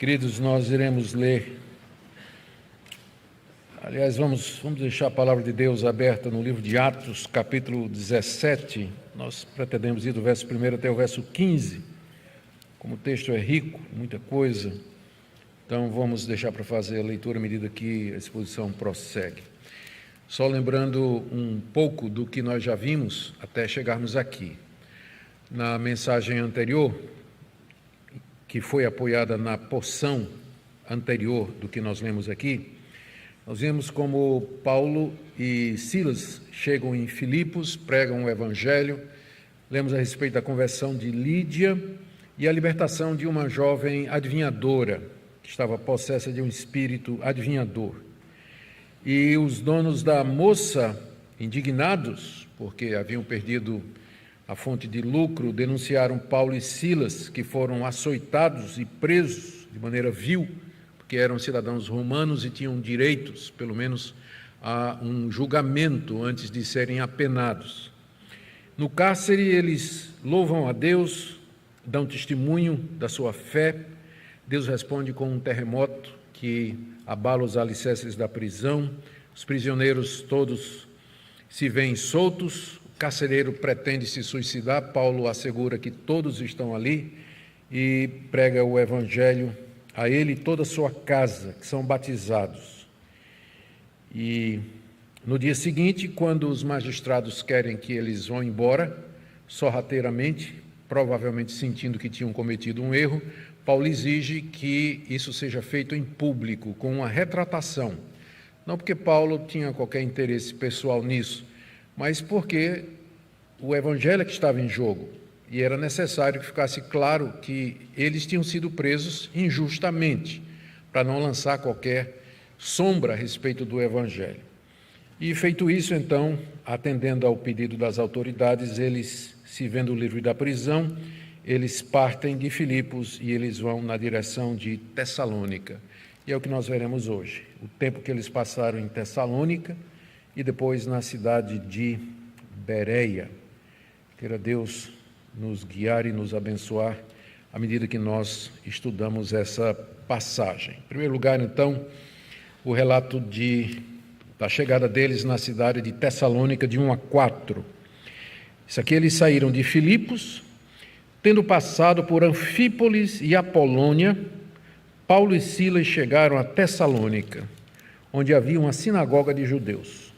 Queridos, nós iremos ler, aliás, vamos deixar a palavra de Deus aberta no livro de Atos, capítulo 17. Nós pretendemos ir do verso 1 até o verso 15. Como o texto é rico, muita coisa, então vamos deixar para fazer a leitura à medida que a exposição prossegue. Só lembrando um pouco do que nós já vimos até chegarmos aqui. Na mensagem anterior, que foi apoiada na porção anterior do que nós lemos aqui, nós vemos como Paulo e Silas chegam em Filipos, pregam o Evangelho, lemos a respeito da conversão de Lídia e a libertação de uma jovem adivinhadora, que estava possessa de um espírito adivinhador. E os donos da moça, indignados, porque haviam perdido a fonte de lucro, denunciaram Paulo e Silas, que foram açoitados e presos de maneira vil, porque eram cidadãos romanos e tinham direitos, pelo menos, a um julgamento antes de serem apenados. No cárcere, eles louvam a Deus, dão testemunho da sua fé. Deus responde com um terremoto que abala os alicerces da prisão. Os prisioneiros todos se veem soltos. O carcereiro pretende se suicidar. Paulo assegura que todos estão ali e prega o Evangelho a ele e toda a sua casa, que são batizados. E no dia seguinte, quando os magistrados querem que eles vão embora, sorrateiramente, provavelmente sentindo que tinham cometido um erro, Paulo exige que isso seja feito em público, com uma retratação. Não porque Paulo tinha qualquer interesse pessoal nisso, mas porque o Evangelho é que estava em jogo, e era necessário que ficasse claro que eles tinham sido presos injustamente, para não lançar qualquer sombra a respeito do Evangelho. E feito isso, então, atendendo ao pedido das autoridades, eles, se vendo livre da prisão, eles partem de Filipos e eles vão na direção de Tessalônica. E é o que nós veremos hoje, o tempo que eles passaram em Tessalônica e depois na cidade de Bereia. Queira Deus nos guiar e nos abençoar à medida que nós estudamos essa passagem. Em primeiro lugar, então, o relato da chegada deles na cidade de Tessalônica, de 1 a 4. Isso aqui, eles saíram de Filipos, tendo passado por Anfípolis e Apolônia, Paulo e Silas chegaram a Tessalônica, onde havia uma sinagoga de judeus.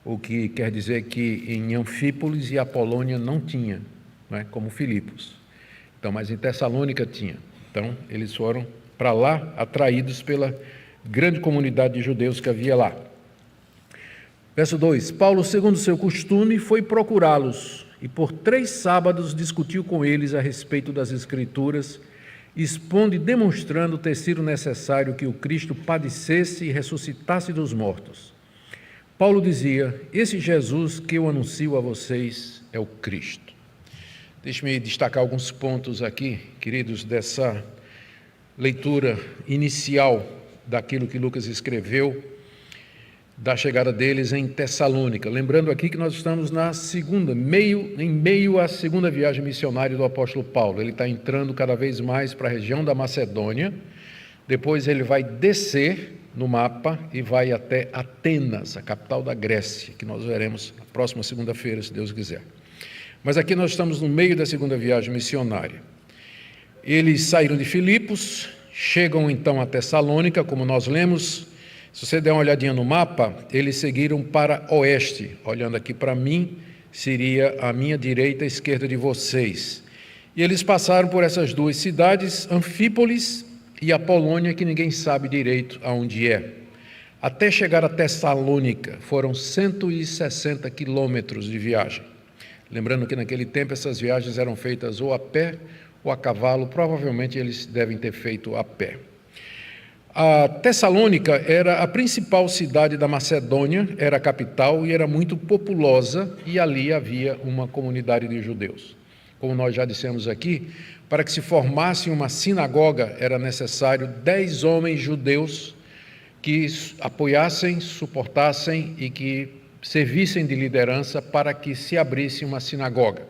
O que quer dizer que em Anfípolis e Apolônia não tinha, né, como Filipos. Então, mas em Tessalônica tinha. Então, eles foram para lá, atraídos pela grande comunidade de judeus que havia lá. Verso 2: Paulo, segundo seu costume, foi procurá-los e por 3 sábados discutiu com eles a respeito das Escrituras, expondo e demonstrando ter sido necessário que o Cristo padecesse e ressuscitasse dos mortos. Paulo dizia: esse Jesus que eu anuncio a vocês é o Cristo. Deixe-me destacar alguns pontos aqui, queridos, dessa leitura inicial daquilo que Lucas escreveu, da chegada deles em Tessalônica. Lembrando aqui que nós estamos em meio à segunda viagem missionária do apóstolo Paulo. Ele está entrando cada vez mais para a região da Macedônia, depois ele vai descer no mapa e vai até Atenas, a capital da Grécia, que nós veremos na próxima segunda-feira, se Deus quiser. Mas aqui nós estamos no meio da segunda viagem missionária. Eles saíram de Filipos, chegam então a Tessalônica, como nós lemos. Se você der uma olhadinha no mapa, eles seguiram para oeste. Olhando aqui para mim, seria a minha direita e a esquerda de vocês. E eles passaram por essas 2 cidades, Anfípolis e Apolônia, que ninguém sabe direito aonde é. Até chegar a Tessalônica, foram 160 quilômetros de viagem. Lembrando que naquele tempo essas viagens eram feitas ou a pé ou a cavalo, provavelmente eles devem ter feito a pé. A Tessalônica era a principal cidade da Macedônia, era a capital e era muito populosa, e ali havia uma comunidade de judeus. Como nós já dissemos aqui, para que se formasse uma sinagoga era necessário 10 homens judeus que apoiassem, suportassem e que servissem de liderança para que se abrisse uma sinagoga.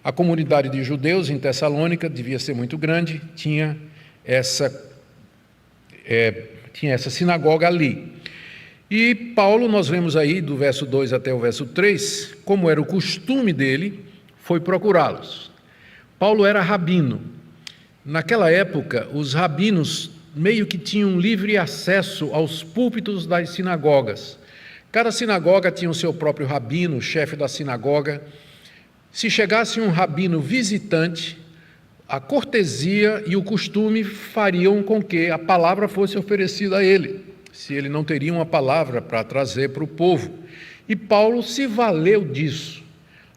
A comunidade de judeus em Tessalônica devia ser muito grande, tinha essa tinha essa sinagoga ali. E Paulo, nós vemos aí do verso 2 até o verso 3, como era o costume dele, foi procurá-los. Paulo era rabino. Naquela época, os rabinos meio que tinham livre acesso aos púlpitos das sinagogas. Cada sinagoga tinha o seu próprio rabino, o chefe da sinagoga. Se chegasse um rabino visitante, a cortesia e o costume fariam com que a palavra fosse oferecida a ele, se ele não teria uma palavra para trazer para o povo. E Paulo se valeu disso.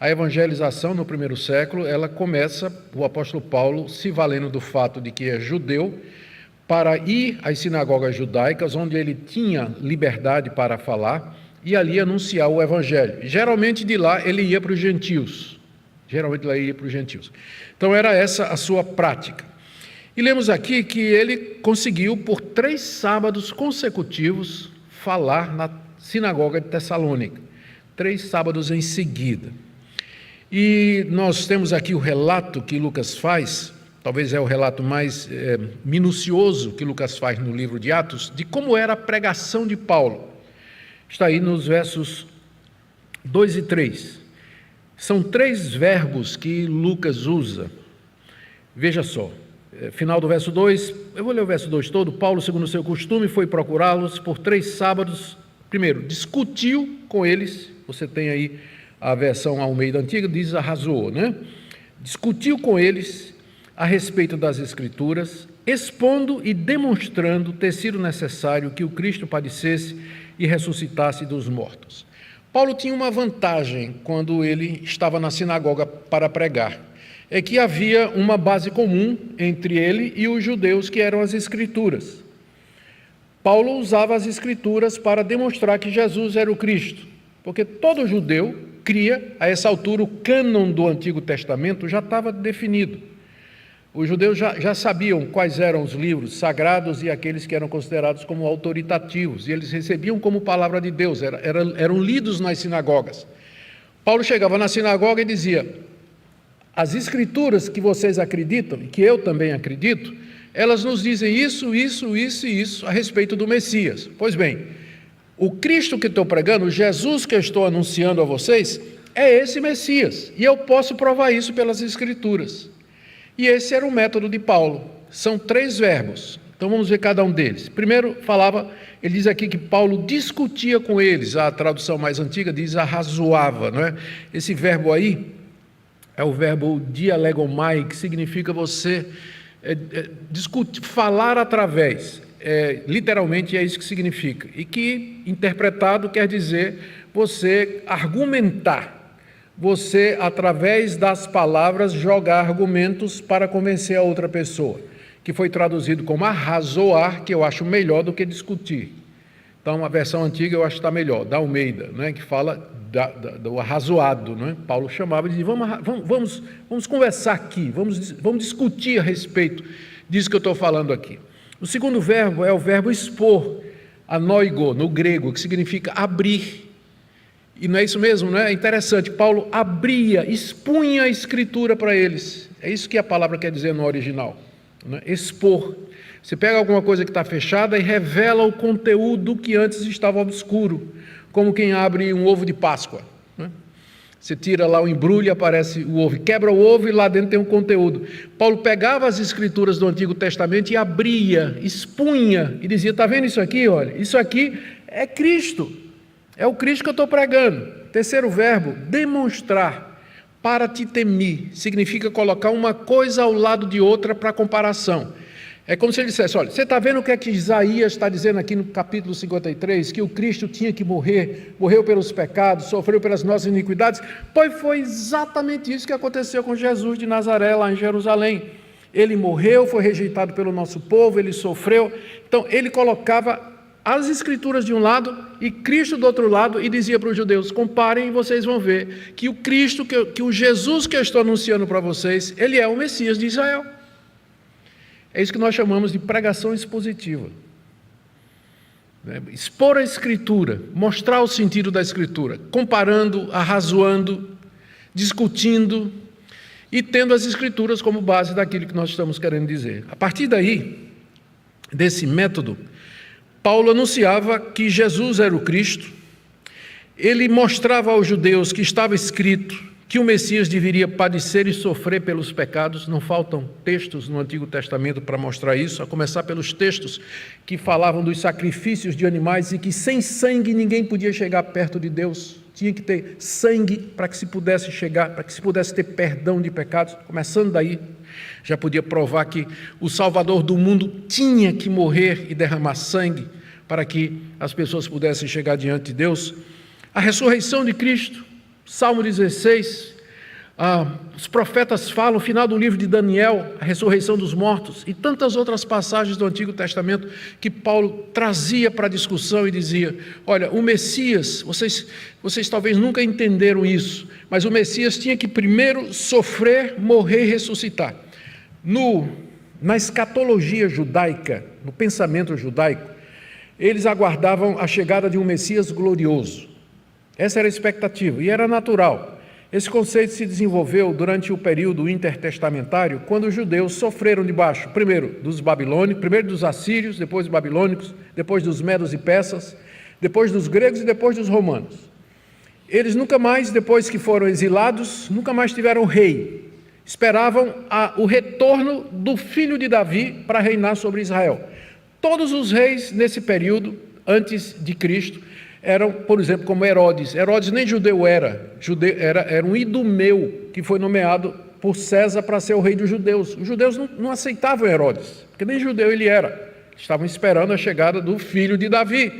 A evangelização no primeiro século, ela começa, o apóstolo Paulo se valendo do fato de que é judeu, para ir às sinagogas judaicas, onde ele tinha liberdade para falar, e ali anunciar o evangelho. Geralmente de lá ele ia para os gentios. Então era essa a sua prática. E lemos aqui que ele conseguiu, por 3 sábados consecutivos, falar na sinagoga de Tessalônica. 3 sábados em seguida. E nós temos aqui o relato que Lucas faz, talvez é o relato mais minucioso que Lucas faz no livro de Atos, de como era a pregação de Paulo. Está aí nos versos 2 e 3. São 3 verbos que Lucas usa. Veja só, final do verso 2, eu vou ler o verso 2 todo. Paulo, segundo o seu costume, foi procurá-los por 3 sábados. Primeiro, discutiu com eles, você tem aí a versão Almeida Antiga, diz arrasou, né? Discutiu com eles a respeito das Escrituras, expondo e demonstrando ter sido necessário que o Cristo padecesse e ressuscitasse dos mortos. Paulo tinha uma vantagem quando ele estava na sinagoga para pregar, é que havia uma base comum entre ele e os judeus, que eram as Escrituras. Paulo usava as Escrituras para demonstrar que Jesus era o Cristo, porque todo judeu cria, a essa altura, o cânon do Antigo Testamento já estava definido. Os judeus já sabiam quais eram os livros sagrados e aqueles que eram considerados como autoritativos, e eles recebiam como palavra de Deus, eram lidos nas sinagogas. Paulo chegava na sinagoga e dizia: as Escrituras que vocês acreditam, e que eu também acredito, elas nos dizem isso, isso, isso e isso a respeito do Messias. Pois bem, o Cristo que estou pregando, o Jesus que eu estou anunciando a vocês, é esse Messias, e eu posso provar isso pelas Escrituras. E esse era o método de Paulo. São 3 verbos, então vamos ver cada um deles. Primeiro ele diz aqui que Paulo discutia com eles, a tradução mais antiga diz arrazoava, não é? Esse verbo aí é o verbo dialegomai, que significa você discutir, falar através, literalmente é isso que significa, e que interpretado quer dizer você argumentar, você, através das palavras, jogar argumentos para convencer a outra pessoa, que foi traduzido como arrazoar, que eu acho melhor do que discutir. Então, a versão antiga eu acho que está melhor, da Almeida, né, que fala do arrazoado. Né? Paulo chamava e dizia, vamos conversar aqui, vamos discutir a respeito disso que eu estou falando aqui. O segundo verbo é o verbo expor, anoigo, no grego, que significa abrir. E não é isso mesmo, não é? É interessante, Paulo abria, expunha a Escritura para eles. É isso que a palavra quer dizer no original, né? Expor. Você pega alguma coisa que está fechada e revela o conteúdo que antes estava obscuro, como quem abre um ovo de Páscoa, né? Você tira lá o embrulho e aparece o ovo, quebra o ovo e lá dentro tem um conteúdo. Paulo pegava as Escrituras do Antigo Testamento e abria, expunha, e dizia, está vendo isso aqui? Olha, isso aqui é Cristo. É o Cristo que eu estou pregando. Terceiro verbo, demonstrar, para te temer, significa colocar uma coisa ao lado de outra para comparação. É como se ele dissesse, olha, você está vendo o que é que Isaías está dizendo aqui no capítulo 53, que o Cristo tinha que morrer, morreu pelos pecados, sofreu pelas nossas iniquidades? Pois foi exatamente isso que aconteceu com Jesus de Nazaré, lá em Jerusalém. Ele morreu, foi rejeitado pelo nosso povo, ele sofreu. Então, ele colocava as Escrituras de um lado e Cristo do outro lado e dizia para os judeus, comparem e vocês vão ver que o Cristo, que o Jesus que eu estou anunciando para vocês, ele é o Messias de Israel. É isso que nós chamamos de pregação expositiva. Expor a Escritura, mostrar o sentido da Escritura, comparando, arrazoando, discutindo e tendo as Escrituras como base daquilo que nós estamos querendo dizer. A partir daí, desse método, Paulo anunciava que Jesus era o Cristo. Ele mostrava aos judeus que estava escrito que o Messias deveria padecer e sofrer pelos pecados. Não faltam textos no Antigo Testamento para mostrar isso, a começar pelos textos que falavam dos sacrifícios de animais e que sem sangue ninguém podia chegar perto de Deus. Tinha que ter sangue para que se pudesse chegar, para que se pudesse ter perdão de pecados. Começando daí, já podia provar que o Salvador do mundo tinha que morrer e derramar sangue para que as pessoas pudessem chegar diante de Deus. A ressurreição de Cristo, Salmo 16, os profetas falam, no final do livro de Daniel, a ressurreição dos mortos, e tantas outras passagens do Antigo Testamento que Paulo trazia para a discussão e dizia: olha, o Messias, vocês talvez nunca entenderam isso, mas o Messias tinha que primeiro sofrer, morrer e ressuscitar. Na escatologia judaica, no pensamento judaico, eles aguardavam a chegada de um Messias glorioso. Essa era a expectativa, e era natural. Esse conceito se desenvolveu durante o período intertestamentário, quando os judeus sofreram debaixo, primeiro dos babilônicos, primeiro dos assírios, depois dos babilônicos, depois dos medos e persas, depois dos gregos e depois dos romanos. Eles nunca mais, depois que foram exilados, nunca mais tiveram rei. Esperavam o retorno do filho de Davi para reinar sobre Israel. Todos os reis nesse período, antes de Cristo, eram, por exemplo, como Herodes. Herodes nem judeu era um idumeu que foi nomeado por César para ser o rei dos judeus. Os judeus não aceitavam Herodes, porque nem judeu ele era. Estavam esperando a chegada do filho de Davi.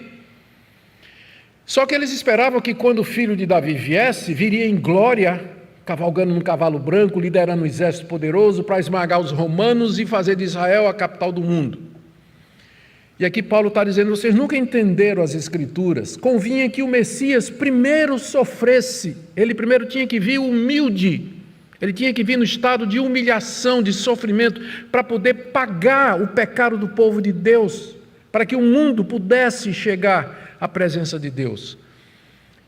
Só que eles esperavam que quando o filho de Davi viesse, viria em glória, cavalgando num cavalo branco, liderando um exército poderoso para esmagar os romanos e fazer de Israel a capital do mundo. E aqui Paulo está dizendo: vocês nunca entenderam as Escrituras. Convinha que o Messias primeiro sofresse. Ele primeiro tinha que vir humilde. Ele tinha que vir no estado de humilhação, de sofrimento, para poder pagar o pecado do povo de Deus, para que o mundo pudesse chegar à presença de Deus.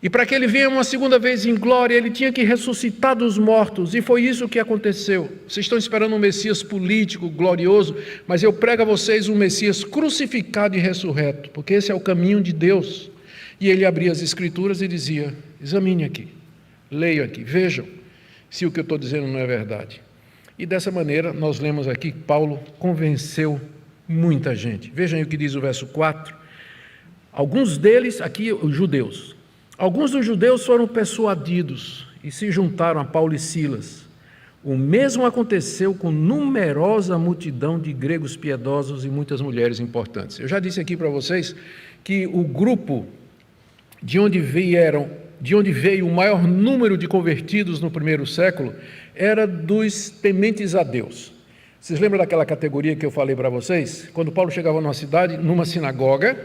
E para que ele venha uma segunda vez em glória, ele tinha que ressuscitar dos mortos, e foi isso que aconteceu. Vocês estão esperando um Messias político, glorioso, mas eu prego a vocês um Messias crucificado e ressurreto, porque esse é o caminho de Deus. E ele abria as Escrituras e dizia: examine aqui, leiam aqui, vejam se o que eu estou dizendo não é verdade. E dessa maneira, nós lemos aqui que Paulo convenceu muita gente. Vejam aí o que diz o verso 4. Alguns deles, aqui os judeus, alguns dos judeus foram persuadidos e se juntaram a Paulo e Silas. O mesmo aconteceu com numerosa multidão de gregos piedosos e muitas mulheres importantes. Eu já disse aqui para vocês que o grupo de onde veio o maior número de convertidos no primeiro século era dos tementes a Deus. Vocês lembram daquela categoria que eu falei para vocês? Quando Paulo chegava numa cidade, numa sinagoga,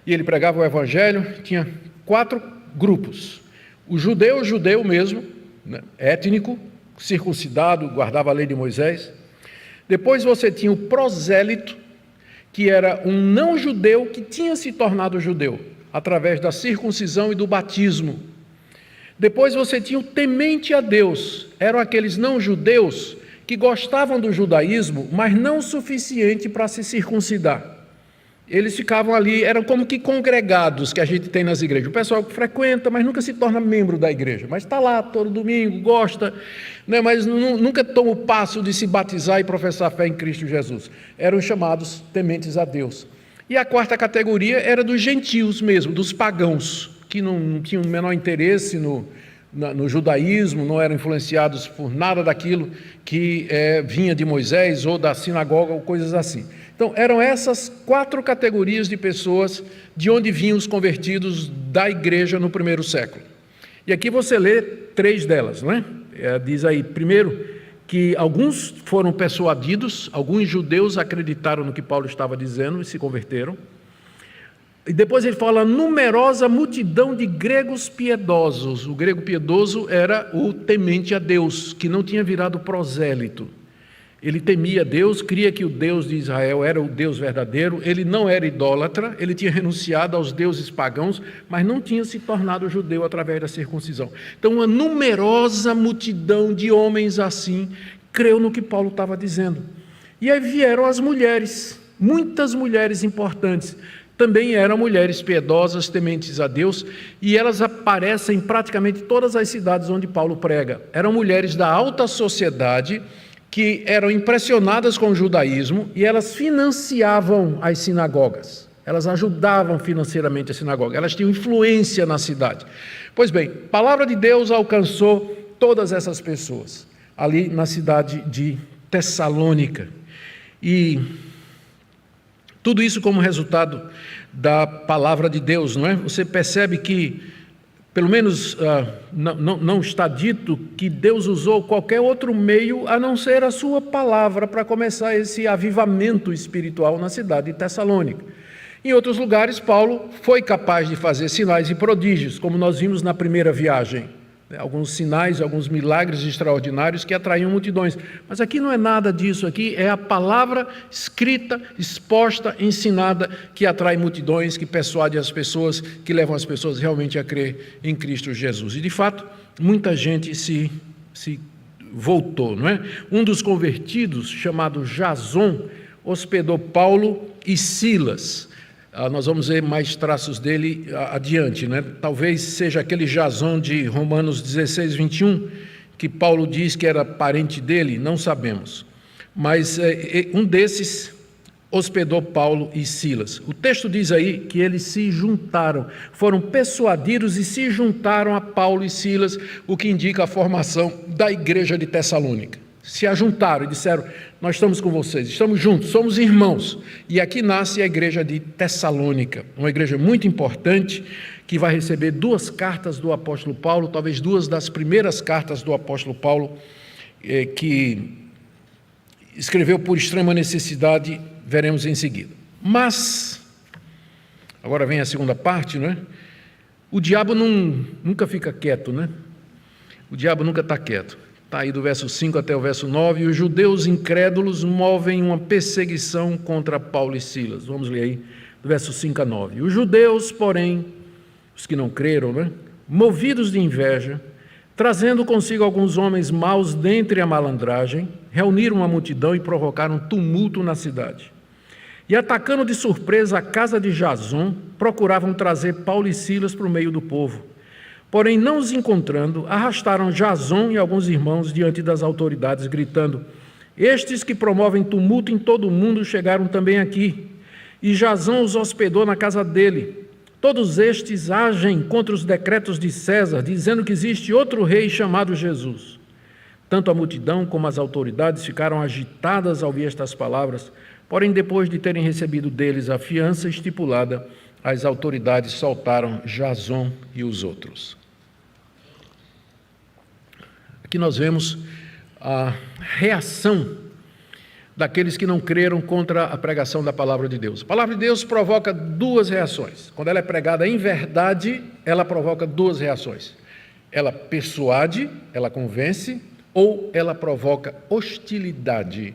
e ele pregava o evangelho, tinha 4 grupos. O judeu mesmo, né, étnico, circuncidado, guardava a lei de Moisés. Depois você tinha o prosélito, que era um não-judeu que tinha se tornado judeu, através da circuncisão e do batismo. Depois você tinha o temente a Deus, eram aqueles não-judeus que gostavam do judaísmo, mas não o suficiente para se circuncidar. Eles ficavam ali, eram como que congregados que a gente tem nas igrejas. O pessoal que frequenta, mas nunca se torna membro da igreja. Mas está lá todo domingo, gosta, né, mas nunca toma o passo de se batizar e professar fé em Cristo Jesus. Eram chamados tementes a Deus. E a 4ª categoria era dos gentios mesmo, dos pagãos, que não tinham o menor interesse no judaísmo, não eram influenciados por nada daquilo que vinha de Moisés ou da sinagoga ou coisas assim. Então, eram essas 4 categorias de pessoas de onde vinham os convertidos da igreja no primeiro século. E aqui você lê 3 delas, não é? Diz aí, primeiro, que alguns foram persuadidos, alguns judeus acreditaram no que Paulo estava dizendo e se converteram. E depois ele fala numerosa multidão de gregos piedosos. O grego piedoso era o temente a Deus, que não tinha virado prosélito. Ele temia Deus, cria que o Deus de Israel era o Deus verdadeiro, ele não era idólatra, ele tinha renunciado aos deuses pagãos, mas não tinha se tornado judeu através da circuncisão. Então, uma numerosa multidão de homens assim creu no que Paulo estava dizendo. E aí vieram as mulheres. muitas mulheres importantes. Também eram mulheres piedosas, tementes a Deus, e elas aparecem em praticamente todas as cidades onde Paulo prega. Eram mulheres da alta sociedade que eram impressionadas com o judaísmo e elas financiavam as sinagogas. Elas ajudavam financeiramente a sinagoga, elas tinham influência na cidade. Pois bem, a palavra de Deus alcançou todas essas pessoas, ali na cidade de Tessalônica. E tudo isso como resultado da palavra de Deus, não é? Você percebe que, pelo menos não está dito que Deus usou qualquer outro meio a não ser a sua palavra para começar esse avivamento espiritual na cidade de Tessalônica. Em outros lugares, Paulo foi capaz de fazer sinais e prodígios, como nós vimos na primeira viagem. Alguns sinais, alguns milagres extraordinários que atraíam multidões. Mas aqui não é nada disso, aqui é a palavra escrita, exposta, ensinada, que atrai multidões, que persuade as pessoas, que levam as pessoas realmente a crer em Cristo Jesus. E de fato, muita gente se voltou, não é? Um dos convertidos, chamado Jason, hospedou Paulo e Silas. Nós vamos ver mais traços dele adiante, né? Talvez seja aquele Jason de Romanos 16, 21, que Paulo diz que era parente dele, não sabemos. Mas um desses hospedou Paulo e Silas. O texto diz aí que eles se juntaram, foram persuadidos e se juntaram a Paulo e Silas, o que indica a formação da igreja de Tessalônica. Se ajuntaram e disseram: nós estamos com vocês, estamos juntos, somos irmãos. E aqui nasce a igreja de Tessalônica, uma igreja muito importante, que vai receber 2 cartas do apóstolo Paulo, talvez 2 das primeiras cartas do apóstolo Paulo, que escreveu por extrema necessidade, veremos em seguida. Mas, agora vem a segunda parte, né? O diabo nunca fica quieto, né? O diabo nunca está quieto. Está aí do verso 5 até o verso 9, e os judeus incrédulos movem uma perseguição contra Paulo e Silas. Vamos ler aí, do verso 5 a 9. Os judeus, porém, os que não creram, né, movidos de inveja, trazendo consigo alguns homens maus dentre a malandragem, reuniram uma multidão e provocaram tumulto na cidade. E atacando de surpresa a casa de Jason, procuravam trazer Paulo e Silas para o meio do povo. Porém, não os encontrando, arrastaram Jason e alguns irmãos diante das autoridades, gritando: estes que promovem tumulto em todo o mundo chegaram também aqui. E Jason os hospedou na casa dele. Todos estes agem contra os decretos de César, dizendo que existe outro rei chamado Jesus. Tanto a multidão como as autoridades ficaram agitadas ao ouvir estas palavras, porém, depois de terem recebido deles a fiança estipulada, as autoridades soltaram Jason e os outros. Aqui nós vemos a reação daqueles que não creram contra a pregação da palavra de Deus. A palavra de Deus provoca 2 reações. Quando ela é pregada em verdade, ela provoca 2 reações. Ela persuade, ela convence, ou ela provoca hostilidade.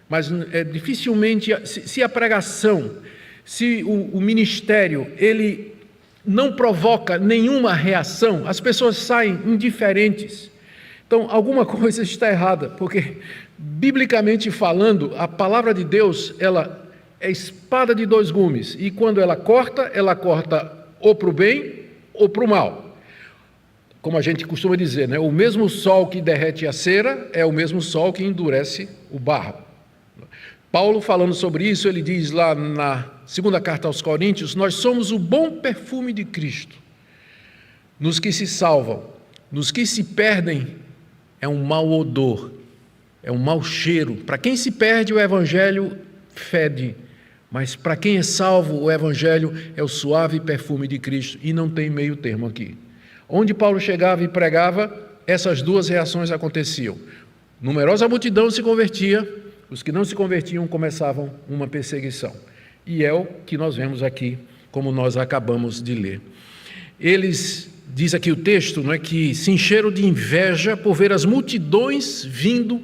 Mas dificilmente, se a pregação, se o ministério, ele não provoca nenhuma reação, as pessoas saem indiferentes. Então, alguma coisa está errada, porque, biblicamente falando, a palavra de Deus, ela é espada de 2 gumes, e quando ela corta ou para o bem ou para o mal. Como a gente costuma dizer, né? O mesmo sol que derrete a cera é o mesmo sol que endurece o barro. Paulo, falando sobre isso, ele diz lá na 2ª carta aos Coríntios: nós somos o bom perfume de Cristo, nos que se salvam, nos que se perdem, é um mau odor, é um mau cheiro. Para quem se perde, o evangelho fede, mas para quem é salvo, o evangelho é o suave perfume de Cristo, e não tem meio termo aqui. Onde Paulo chegava e pregava, essas 2 reações aconteciam. Numerosa multidão se convertia, os que não se convertiam começavam uma perseguição. E é o que nós vemos aqui, como nós acabamos de ler. Eles, diz aqui o texto, não é, que se encheram de inveja por ver as multidões vindo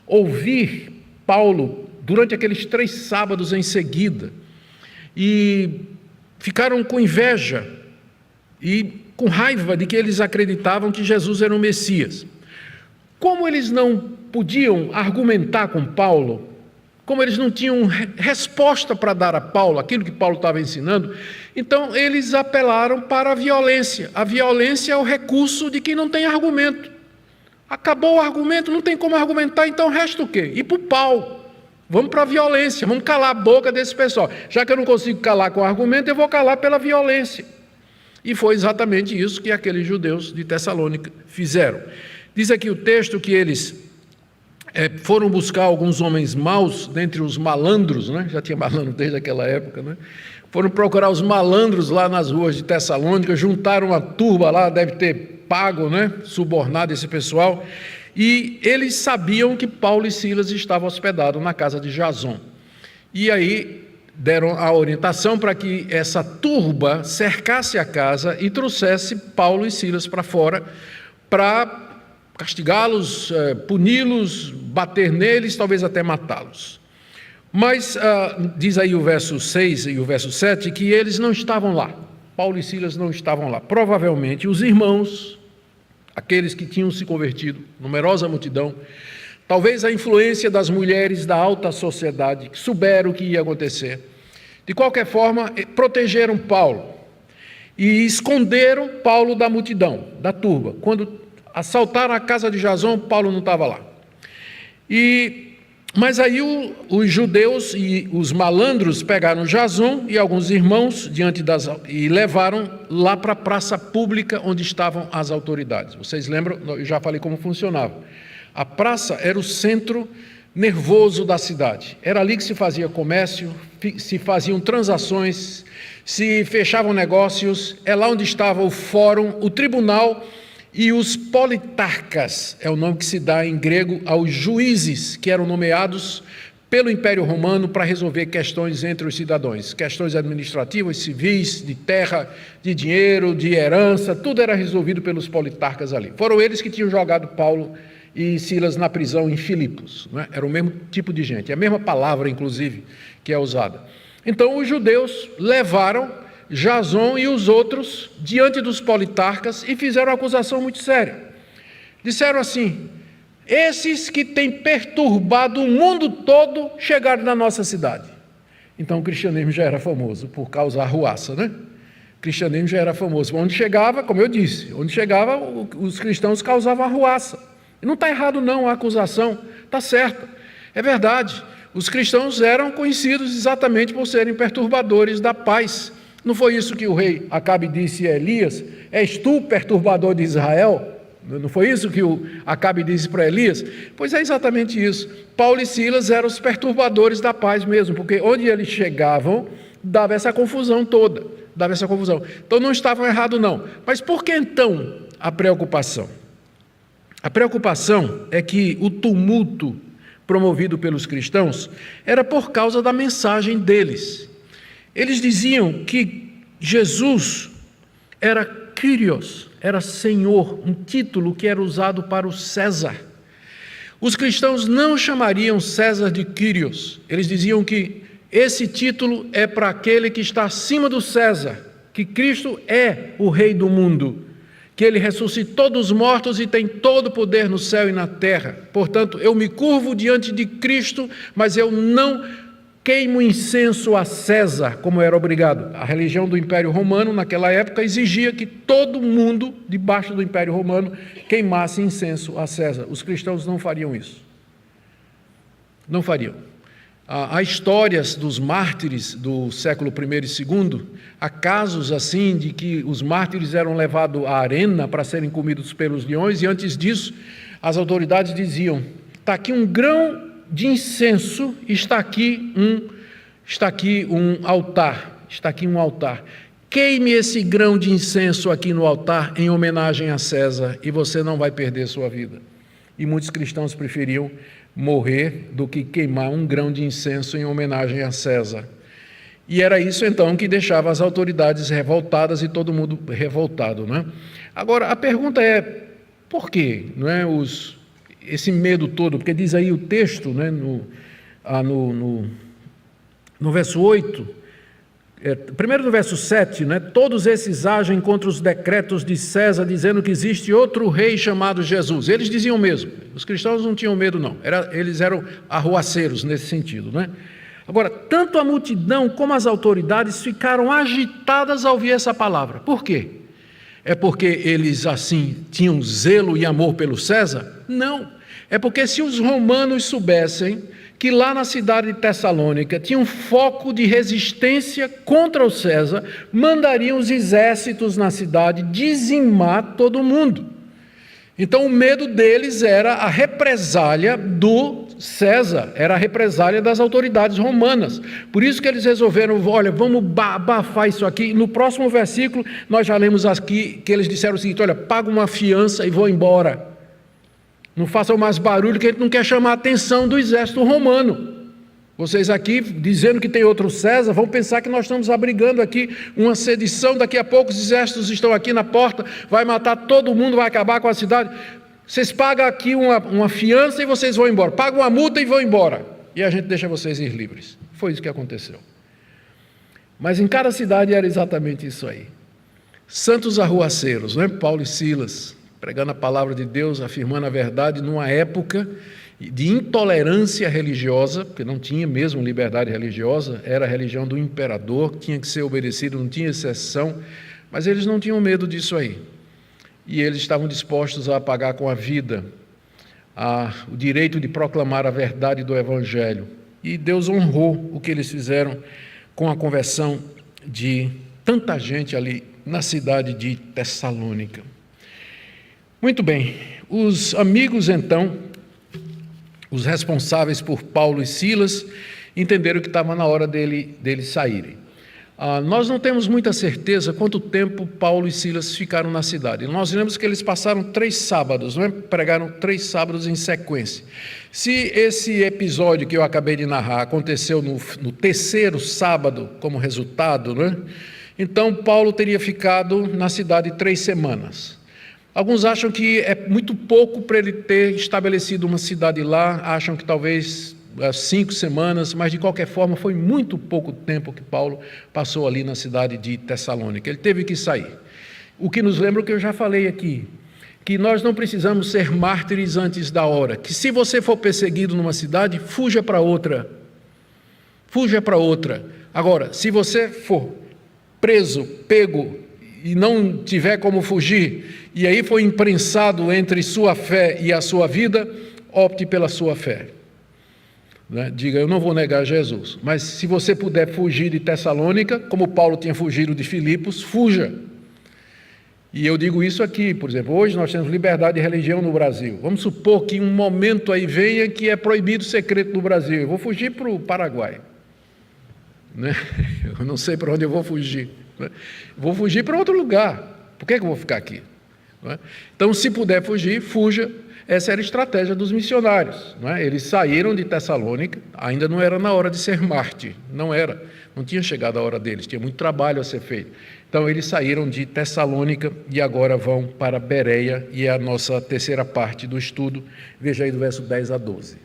ouvir Paulo durante aqueles 3 sábados em seguida. E ficaram com inveja e com raiva de que eles acreditavam que Jesus era o Messias. Como eles não podiam argumentar com Paulo, como eles não tinham resposta para dar a Paulo, aquilo que Paulo estava ensinando, então eles apelaram para a violência. A violência é o recurso de quem não tem argumento. Acabou o argumento, não tem como argumentar, então resta o quê? Ir para o pau. Vamos para a violência, vamos calar a boca desse pessoal. Já que eu não consigo calar com argumento, eu vou calar pela violência. E foi exatamente isso que aqueles judeus de Tessalônica fizeram. Diz aqui o texto que eles foram buscar alguns homens maus, dentre os malandros, né? Já tinha malandro desde aquela época, né? Foram procurar os malandros lá nas ruas de Tessalônica, juntaram uma turba lá, deve ter pago, né? Subornado esse pessoal, e eles sabiam que Paulo e Silas estavam hospedados na casa de Jason. E aí deram a orientação para que essa turba cercasse a casa e trouxesse Paulo e Silas para fora, para castigá-los, puni-los, bater neles, talvez até matá-los. Mas diz aí o verso 6 e o verso 7 que eles não estavam lá. Paulo e Silas não estavam lá. Provavelmente os irmãos, aqueles que tinham se convertido, numerosa multidão, talvez a influência das mulheres da alta sociedade, que souberam o que ia acontecer. De qualquer forma, protegeram Paulo e esconderam Paulo da multidão, da turba. Quando assaltaram a casa de Jason, Paulo não estava lá. Mas aí os judeus e os malandros pegaram Jason e alguns irmãos e levaram lá para a praça pública onde estavam as autoridades. Vocês lembram? Eu já falei como funcionava. A praça era o centro nervoso da cidade. Era ali que se fazia comércio, se faziam transações, se fechavam negócios. É lá onde estava o fórum, o tribunal e os politarcas, é o nome que se dá em grego aos juízes que eram nomeados pelo Império Romano para resolver questões entre os cidadãos, questões administrativas, civis, de terra, de dinheiro, de herança, tudo era resolvido pelos politarcas ali. Foram eles que tinham jogado Paulo e Silas na prisão em Filipos, né? Era o mesmo tipo de gente, a mesma palavra, inclusive, que é usada. Então, os judeus levaram Jason e os outros diante dos politarcas e fizeram uma acusação muito séria. Disseram assim: esses que têm perturbado o mundo todo chegaram na nossa cidade. Então o cristianismo já era famoso por causar arruaça, né? O cristianismo já era famoso. Onde chegava, como eu disse, onde chegava os cristãos causavam arruaça. E não está errado não a acusação, está certo, é verdade. Os cristãos eram conhecidos exatamente por serem perturbadores da paz. Não foi isso que o rei Acabe disse a Elias? És tu, perturbador de Israel? Não foi isso que o Acabe disse para Elias? Pois é exatamente isso. Paulo e Silas eram os perturbadores da paz mesmo, porque onde eles chegavam, dava essa confusão toda. Então não estavam errados não. Mas por que então a preocupação? A preocupação é que o tumulto promovido pelos cristãos era por causa da mensagem deles. Eles diziam que Jesus era Kyrios, era Senhor, um título que era usado para o César. Os cristãos não chamariam César de Kyrios, eles diziam que esse título é para aquele que está acima do César, que Cristo é o Rei do mundo, que Ele ressuscitou dos mortos e tem todo o poder no céu e na terra. Portanto, eu me curvo diante de Cristo, mas eu não queimo incenso a César, como era obrigado. A religião do Império Romano, naquela época, exigia que todo mundo, debaixo do Império Romano, queimasse incenso a César. Os cristãos não fariam isso. Não fariam. Há histórias dos mártires do século I e II, há casos assim de que os mártires eram levados à arena para serem comidos pelos leões, e antes disso, as autoridades diziam: está aqui um grão de incenso, está aqui um altar. Queime esse grão de incenso aqui no altar em homenagem a César e você não vai perder sua vida. E muitos cristãos preferiam morrer do que queimar um grão de incenso em homenagem a César. E era isso então que deixava as autoridades revoltadas e todo mundo revoltado, né? Agora, a pergunta é, por quê? Não é esse medo todo, porque diz aí o texto, né, no verso 8, primeiro no verso 7, né? Todos esses agem contra os decretos de César, dizendo que existe outro rei chamado Jesus. Eles diziam mesmo, os cristãos não tinham medo não, eles eram arruaceiros nesse sentido, né? Agora, tanto a multidão como as autoridades ficaram agitadas ao ouvir essa palavra. Por quê? É porque eles assim tinham zelo e amor pelo César? Não, é porque se os romanos soubessem que lá na cidade de Tessalônica tinha um foco de resistência contra o César, mandariam os exércitos na cidade dizimar todo mundo. Então o medo deles era a represália do César, era a represália das autoridades romanas. Por isso que eles resolveram, olha, vamos abafar isso aqui. No próximo versículo nós já lemos aqui que eles disseram o seguinte: olha, paga uma fiança e vou embora. Não façam mais barulho, que a gente não quer chamar a atenção do exército romano. Vocês aqui, dizendo que tem outro César, vão pensar que nós estamos abrigando aqui uma sedição. Daqui a pouco os exércitos estão aqui na porta, vai matar todo mundo, vai acabar com a cidade. Vocês pagam aqui uma fiança e vocês vão embora. Pagam uma multa e vão embora. E a gente deixa vocês ir livres. Foi isso que aconteceu. Mas em cada cidade era exatamente isso aí. Santos arruaceiros, não é? Paulo e Silas, pregando a palavra de Deus, afirmando a verdade, numa época de intolerância religiosa, porque não tinha mesmo liberdade religiosa, era a religião do imperador, tinha que ser obedecido, não tinha exceção, mas eles não tinham medo disso aí. E eles estavam dispostos a pagar com a vida o direito de proclamar a verdade do Evangelho. E Deus honrou o que eles fizeram com a conversão de tanta gente ali na cidade de Tessalônica. Muito bem, os amigos então, os responsáveis por Paulo e Silas, entenderam que estava na hora deles saírem. Nós não temos muita certeza quanto tempo Paulo e Silas ficaram na cidade. Nós lemos que eles passaram 3 sábados, não é? Pregaram 3 sábados em sequência. Se esse episódio que eu acabei de narrar aconteceu no 3º sábado como resultado, não é? Então Paulo teria ficado na cidade 3 semanas. Alguns acham que é muito pouco para ele ter estabelecido uma cidade lá, acham que talvez 5 semanas, mas de qualquer forma foi muito pouco tempo que Paulo passou ali na cidade de Tessalônica. Ele teve que sair. O que nos lembra o que eu já falei aqui, que nós não precisamos ser mártires antes da hora, que se você for perseguido numa cidade, fuja para outra. Fuja para outra. Agora, se você for preso, pego, e não tiver como fugir, e aí foi imprensado entre sua fé e a sua vida, opte pela sua fé. Né? Diga, eu não vou negar Jesus, mas se você puder fugir de Tessalônica, como Paulo tinha fugido de Filipos, fuja. E eu digo isso aqui, por exemplo, hoje nós temos liberdade de religião no Brasil. Vamos supor que um momento aí venha que é proibido secreto no Brasil. Eu vou fugir para o Paraguai. Né? Eu não sei para onde eu vou fugir. Né? Vou fugir para outro lugar. Por que eu vou ficar aqui? Né? Então, se puder fugir, fuja. Essa era a estratégia dos missionários. Não é? Eles saíram de Tessalônica, ainda não era na hora de ser mártir. Não tinha chegado a hora deles, tinha muito trabalho a ser feito. Então, eles saíram de Tessalônica e agora vão para Bereia, e é a nossa terceira parte do estudo. Veja aí do verso 10 a 12.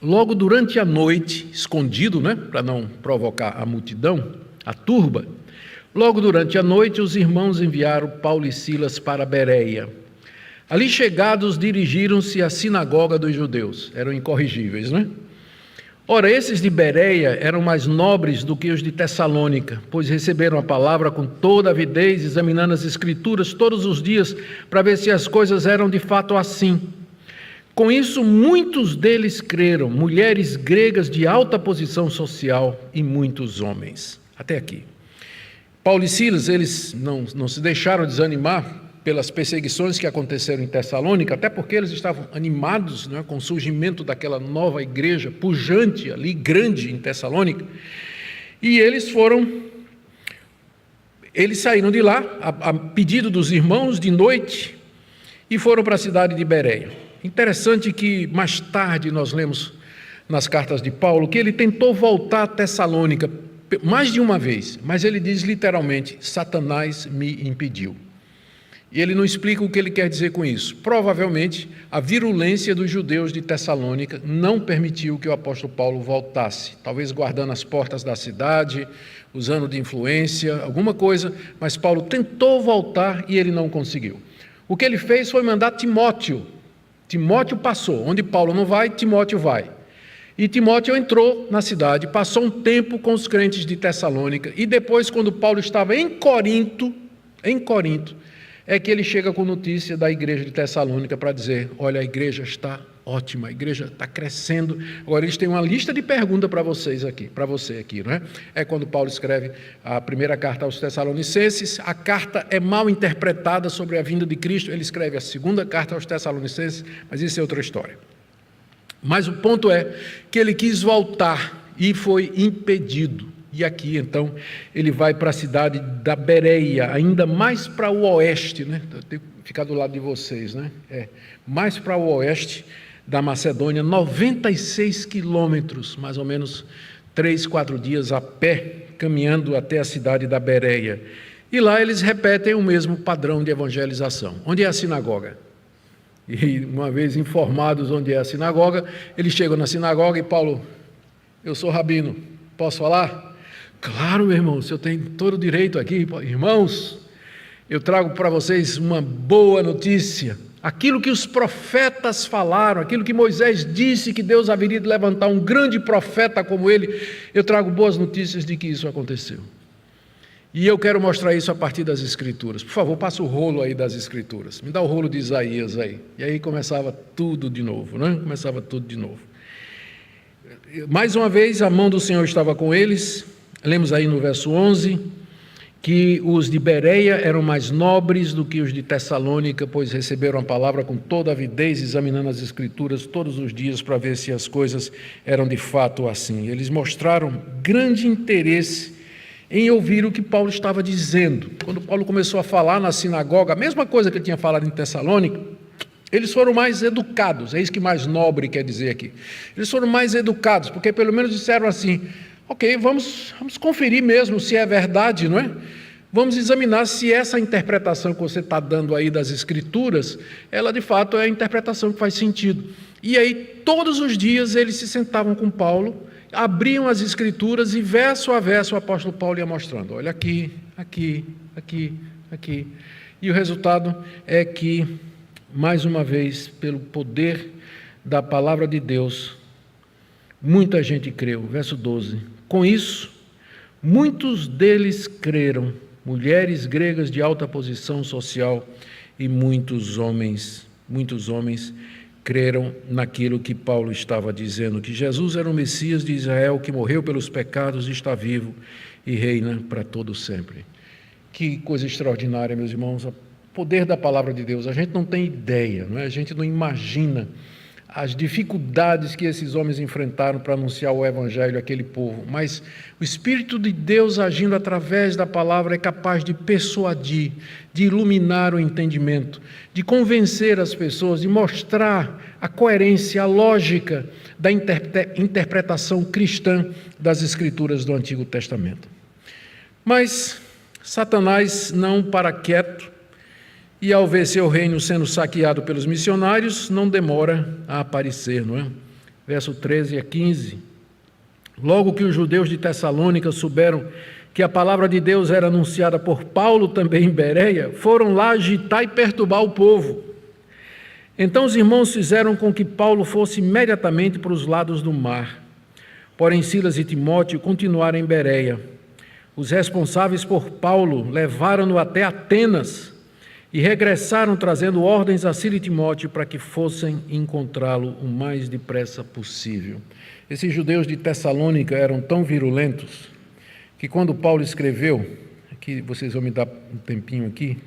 Logo durante a noite, escondido, né, para não provocar a multidão, a turba, logo durante a noite os irmãos enviaram Paulo e Silas para Bereia. Ali chegados, dirigiram-se à sinagoga dos judeus. Eram incorrigíveis, né? Ora, esses de Bereia eram mais nobres do que os de Tessalônica, pois receberam a palavra com toda avidez, examinando as escrituras todos os dias, para ver se as coisas eram de fato assim. Com isso, muitos deles creram, mulheres gregas de alta posição social e muitos homens. Até aqui. Paulo e Silas, eles não se deixaram desanimar pelas perseguições que aconteceram em Tessalônica, até porque eles estavam animados, né, com o surgimento daquela nova igreja pujante ali, grande em Tessalônica. E eles saíram de lá, a pedido dos irmãos, de noite, e foram para a cidade de Bereia. Interessante que mais tarde nós lemos nas cartas de Paulo que ele tentou voltar a Tessalônica mais de uma vez, mas ele diz literalmente, Satanás me impediu. E ele não explica o que ele quer dizer com isso. Provavelmente, a virulência dos judeus de Tessalônica não permitiu que o apóstolo Paulo voltasse, talvez guardando as portas da cidade, usando de influência, alguma coisa, mas Paulo tentou voltar e ele não conseguiu. O que ele fez foi mandar Timóteo. Timóteo passou. Onde Paulo não vai, Timóteo vai. E Timóteo entrou na cidade, passou um tempo com os crentes de Tessalônica, e depois, quando Paulo estava em Corinto, é que ele chega com notícia da igreja de Tessalônica para dizer: olha, a igreja está ótima, a igreja está crescendo. Agora eles têm uma lista de perguntas para você aqui, não é? É quando Paulo escreve a primeira carta aos Tessalonicenses, a carta é mal interpretada sobre a vinda de Cristo, ele escreve a segunda carta aos Tessalonicenses, mas isso é outra história. Mas o ponto é que ele quis voltar e foi impedido. E aqui, então, ele vai para a cidade da Bereia, ainda mais para o oeste, né? Eu tenho que ficar do lado de vocês, né? Mais para o oeste da Macedônia, 96 quilômetros, mais ou menos 3, 4 dias a pé, caminhando até a cidade da Bereia. E lá eles repetem o mesmo padrão de evangelização. Onde é a sinagoga? E uma vez informados onde é a sinagoga, eles chegam na sinagoga e Paulo: eu sou rabino, posso falar? Claro, meu irmão, o senhor tem todo o direito aqui. Irmãos, eu trago para vocês uma boa notícia. Aquilo que os profetas falaram, aquilo que Moisés disse que Deus haveria de levantar um grande profeta como ele, eu trago boas notícias de que isso aconteceu. E eu quero mostrar isso a partir das Escrituras. Por favor, passa o rolo aí das Escrituras. Me dá o rolo de Isaías aí. E aí começava tudo de novo, né? Começava tudo de novo. Mais uma vez, a mão do Senhor estava com eles. Lemos aí no verso 11, que os de Bereia eram mais nobres do que os de Tessalônica, pois receberam a palavra com toda avidez, examinando as Escrituras todos os dias para ver se as coisas eram de fato assim. Eles mostraram grande interesse em ouvir o que Paulo estava dizendo. Quando Paulo começou a falar na sinagoga, a mesma coisa que ele tinha falado em Tessalônica, eles foram mais educados, é isso que mais nobre quer dizer aqui. Eles foram mais educados, porque pelo menos disseram assim: ok, vamos conferir mesmo se é verdade, não é? Vamos examinar se essa interpretação que você está dando aí das Escrituras, ela de fato é a interpretação que faz sentido. E aí, todos os dias, eles se sentavam com Paulo, abriam as Escrituras e verso a verso o apóstolo Paulo ia mostrando: olha aqui, aqui, aqui, aqui. E o resultado é que, mais uma vez, pelo poder da palavra de Deus, muita gente creu. Verso 12. Com isso, muitos deles creram, mulheres gregas de alta posição social, e muitos homens creram naquilo que Paulo estava dizendo, que Jesus era o Messias de Israel, que morreu pelos pecados, está vivo e reina para todo sempre. Que coisa extraordinária, meus irmãos, o poder da palavra de Deus. A gente não tem ideia, não é? A gente não imagina as dificuldades que esses homens enfrentaram para anunciar o Evangelho àquele povo, mas o Espírito de Deus agindo através da palavra é capaz de persuadir, de iluminar o entendimento, de convencer as pessoas, de mostrar a coerência, a lógica da interpretação cristã das Escrituras do Antigo Testamento. Mas Satanás não para quieto, e ao ver seu reino sendo saqueado pelos missionários, não demora a aparecer, não é? Verso 13 a 15. Logo que os judeus de Tessalônica souberam que a palavra de Deus era anunciada por Paulo também em Bereia, foram lá agitar e perturbar o povo. Então os irmãos fizeram com que Paulo fosse imediatamente para os lados do mar. Porém Silas e Timóteo continuaram em Bereia. Os responsáveis por Paulo levaram-no até Atenas, e regressaram trazendo ordens a Silas e Timóteo para que fossem encontrá-lo o mais depressa possível. Esses judeus de Tessalônica eram tão virulentos que quando Paulo escreveu, aqui vocês vão me dar um tempinho aqui,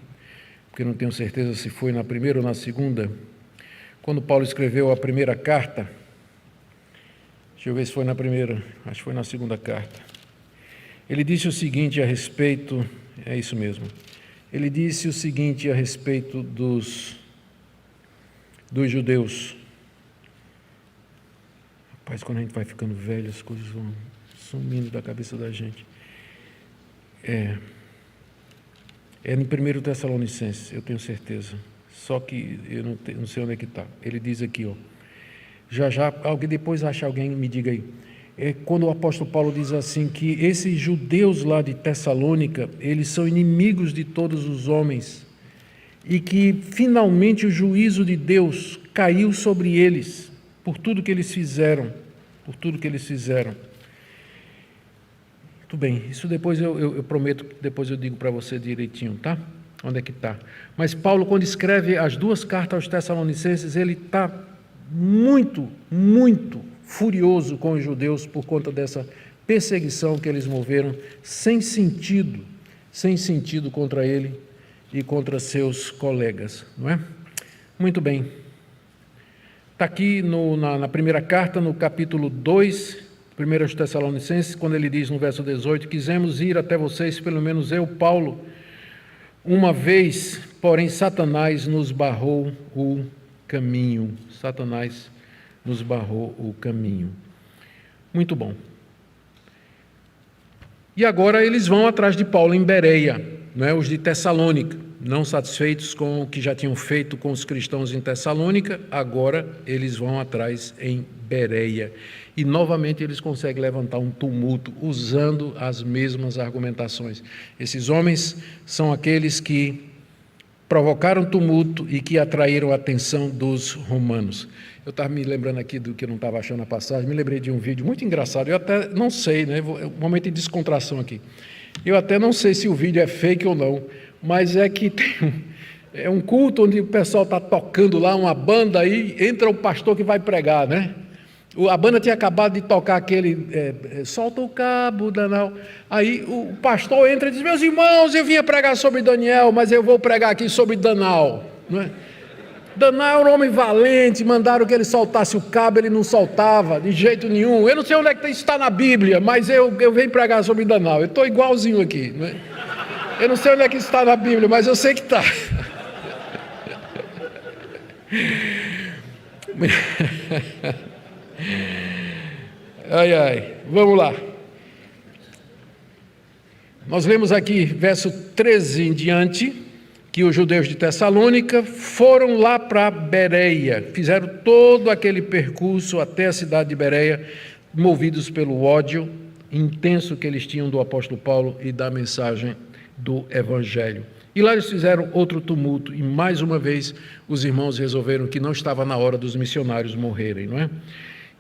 porque não tenho certeza se foi na primeira ou na segunda, quando Paulo escreveu a primeira carta, deixa eu ver se foi na primeira, acho que foi na segunda carta, ele disse o seguinte a respeito, é isso mesmo, ele disse o seguinte a respeito dos judeus. Rapaz, quando a gente vai ficando velho, as coisas vão sumindo da cabeça da gente. É em 1 Tessalonicenses, eu tenho certeza. Só que eu não sei onde é que está. Ele diz aqui, ó. Já, alguém depois acha alguém, me diga aí. É quando o apóstolo Paulo diz assim, que esses judeus lá de Tessalônica, eles são inimigos de todos os homens, e que finalmente o juízo de Deus caiu sobre eles, por tudo que eles fizeram, Muito bem, isso depois eu prometo que depois eu digo para você direitinho, tá? Onde é que está? Mas Paulo, quando escreve as 2 cartas aos Tessalonicenses, ele está muito furioso com os judeus por conta dessa perseguição que eles moveram sem sentido contra ele e contra seus colegas, não é? Muito bem. Está aqui na primeira carta, no capítulo 2, 1 Tessalonicenses, quando ele diz no verso 18, quisemos ir até vocês, pelo menos eu, Paulo, uma vez, porém Satanás nos barrou o caminho. Muito bom. E agora eles vão atrás de Paulo em Bereia, não é? Os de Tessalônica, não satisfeitos com o que já tinham feito com os cristãos em Tessalônica, agora eles vão atrás em Bereia. E novamente eles conseguem levantar um tumulto usando as mesmas argumentações. Esses homens são aqueles que provocaram tumulto e que atraíram a atenção dos romanos. Eu estava me lembrando aqui do que eu não estava achando na passagem, me lembrei de um vídeo muito engraçado, eu até não sei, né? Um momento de descontração aqui. Eu até não sei se o vídeo é fake ou não, mas é que é um culto onde o pessoal está tocando lá uma banda, aí entra o pastor que vai pregar, né? A banda tinha acabado de tocar aquele solta o cabo, Danal. Aí o pastor entra e diz, meus irmãos, eu vinha pregar sobre Daniel, mas eu vou pregar aqui sobre Danal, não é? Danal era um homem valente, mandaram que ele soltasse o cabo, ele não soltava de jeito nenhum. Eu não sei onde é que isso está na Bíblia, mas eu venho pregar sobre Danal. Eu estou igualzinho aqui, não é? Eu não sei onde é que isso está na Bíblia, mas eu sei que está. Vamos lá. Nós lemos aqui, verso 13 em diante, que os judeus de Tessalônica foram lá para Bereia, fizeram todo aquele percurso até a cidade de Bereia, movidos pelo ódio intenso que eles tinham do apóstolo Paulo e da mensagem do Evangelho. E lá eles fizeram outro tumulto, e mais uma vez os irmãos resolveram que não estava na hora dos missionários morrerem, não é?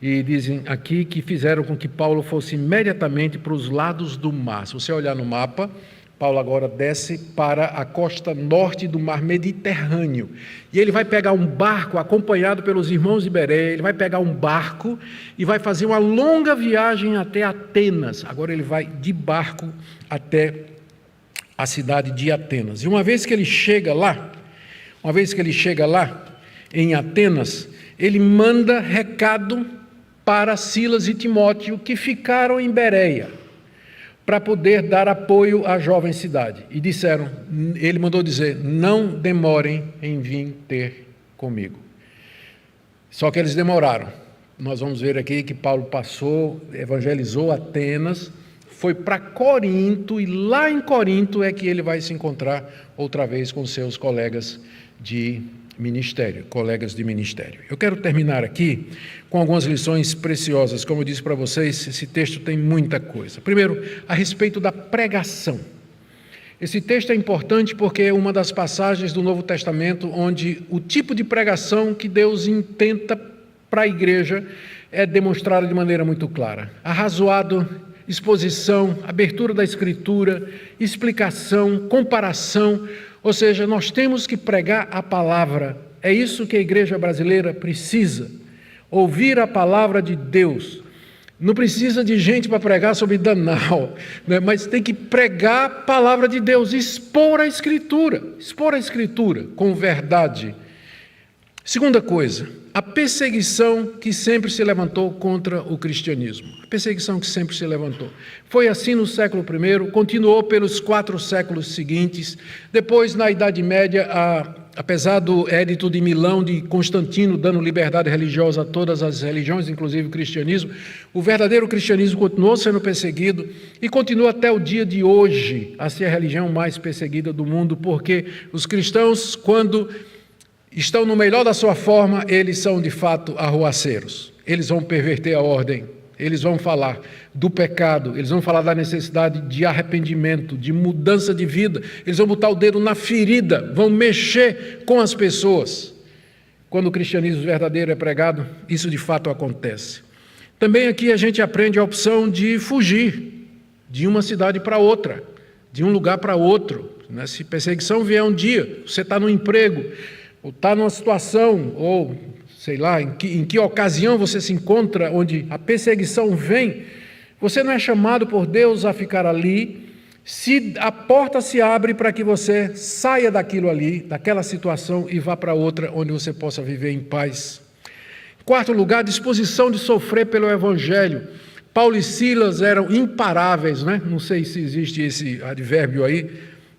E dizem aqui que fizeram com que Paulo fosse imediatamente para os lados do mar. Se você olhar no mapa, Paulo agora desce para a costa norte do mar Mediterrâneo. E ele vai pegar um barco, acompanhado pelos irmãos de Bereia, ele vai pegar um barco e vai fazer uma longa viagem até Atenas. Agora ele vai de barco até a cidade de Atenas. E uma vez que ele chega lá em Atenas, ele manda recado para Silas e Timóteo, que ficaram em Bereia, para poder dar apoio à jovem cidade. E ele mandou dizer, não demorem em vir ter comigo. Só que eles demoraram. Nós vamos ver aqui que Paulo evangelizou Atenas, foi para Corinto, e lá em Corinto é que ele vai se encontrar outra vez com seus colegas de ministério. Eu quero terminar aqui com algumas lições preciosas. Como eu disse para vocês, esse texto tem muita coisa. Primeiro, a respeito da pregação. Esse texto é importante porque é uma das passagens do Novo Testamento onde o tipo de pregação que Deus intenta para a igreja é demonstrado de maneira muito clara. Arrazoado, exposição, abertura da Escritura, explicação, comparação. Ou seja, nós temos que pregar a palavra. É isso que a igreja brasileira precisa. Ouvir a palavra de Deus. Não precisa de gente para pregar sobre Danal, né? Mas tem que pregar a palavra de Deus, expor a Escritura com verdade. Segunda coisa, a perseguição que sempre se levantou contra o cristianismo. Foi assim no século I, continuou pelos 4 séculos seguintes. Depois, na Idade Média, apesar do Edito de Milão de Constantino dando liberdade religiosa a todas as religiões, inclusive o cristianismo, o verdadeiro cristianismo continuou sendo perseguido e continua até o dia de hoje a ser a religião mais perseguida do mundo, porque os cristãos, quando estão no melhor da sua forma, eles são de fato arruaceiros. Eles vão perverter a ordem, eles vão falar do pecado, eles vão falar da necessidade de arrependimento, de mudança de vida, eles vão botar o dedo na ferida, vão mexer com as pessoas. Quando o cristianismo verdadeiro é pregado, isso de fato acontece. Também aqui a gente aprende a opção de fugir de uma cidade para outra, de um lugar para outro. Se perseguição vier um dia, você está no emprego, ou está numa situação, ou sei lá, em que ocasião você se encontra onde a perseguição vem, você não é chamado por Deus a ficar ali, se a porta se abre para que você saia daquilo ali, daquela situação e vá para outra onde você possa viver em paz. Em quarto lugar, disposição de sofrer pelo Evangelho. Paulo e Silas eram imparáveis, né? Não sei se existe esse advérbio aí,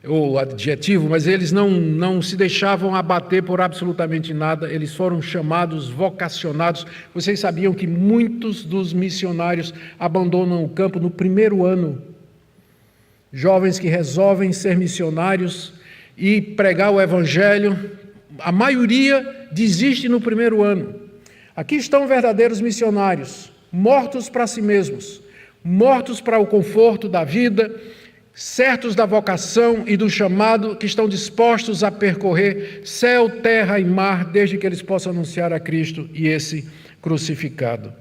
ou adjetivo, mas eles não se deixavam abater por absolutamente nada, eles foram chamados, vocacionados. Vocês sabiam que muitos dos missionários abandonam o campo no primeiro ano? Jovens que resolvem ser missionários e pregar o Evangelho, a maioria desiste no primeiro ano. Aqui estão verdadeiros missionários, mortos para si mesmos, mortos para o conforto da vida, certos da vocação e do chamado, que estão dispostos a percorrer céu, terra e mar, desde que eles possam anunciar a Cristo e esse crucificado.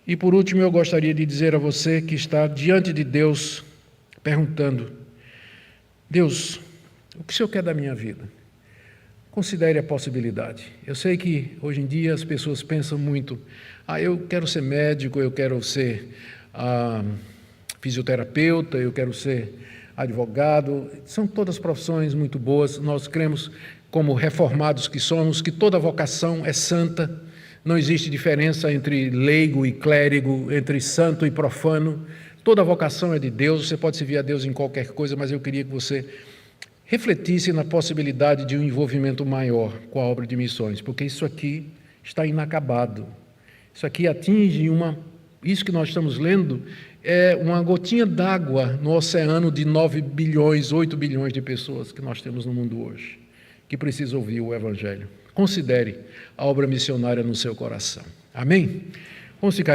E por último, eu gostaria de dizer a você que está diante de Deus, perguntando: Deus, o que o Senhor quer da minha vida? Considere a possibilidade. Eu sei que hoje em dia as pessoas pensam muito: eu quero ser médico, eu quero ser fisioterapeuta, eu quero ser advogado. São todas profissões muito boas. Nós cremos, como reformados que somos, que toda vocação é santa. Não existe diferença entre leigo e clérigo, entre santo e profano. Toda vocação é de Deus. Você pode servir a Deus em qualquer coisa, mas eu queria que você refletisse na possibilidade de um envolvimento maior com a obra de missões, porque isso aqui está inacabado. Isso aqui atinge isso que nós estamos lendo é uma gotinha d'água no oceano de 9 bilhões, 8 bilhões de pessoas que nós temos no mundo hoje, que precisam ouvir o Evangelho. Considere a obra missionária no seu coração. Amém? Vamos ficar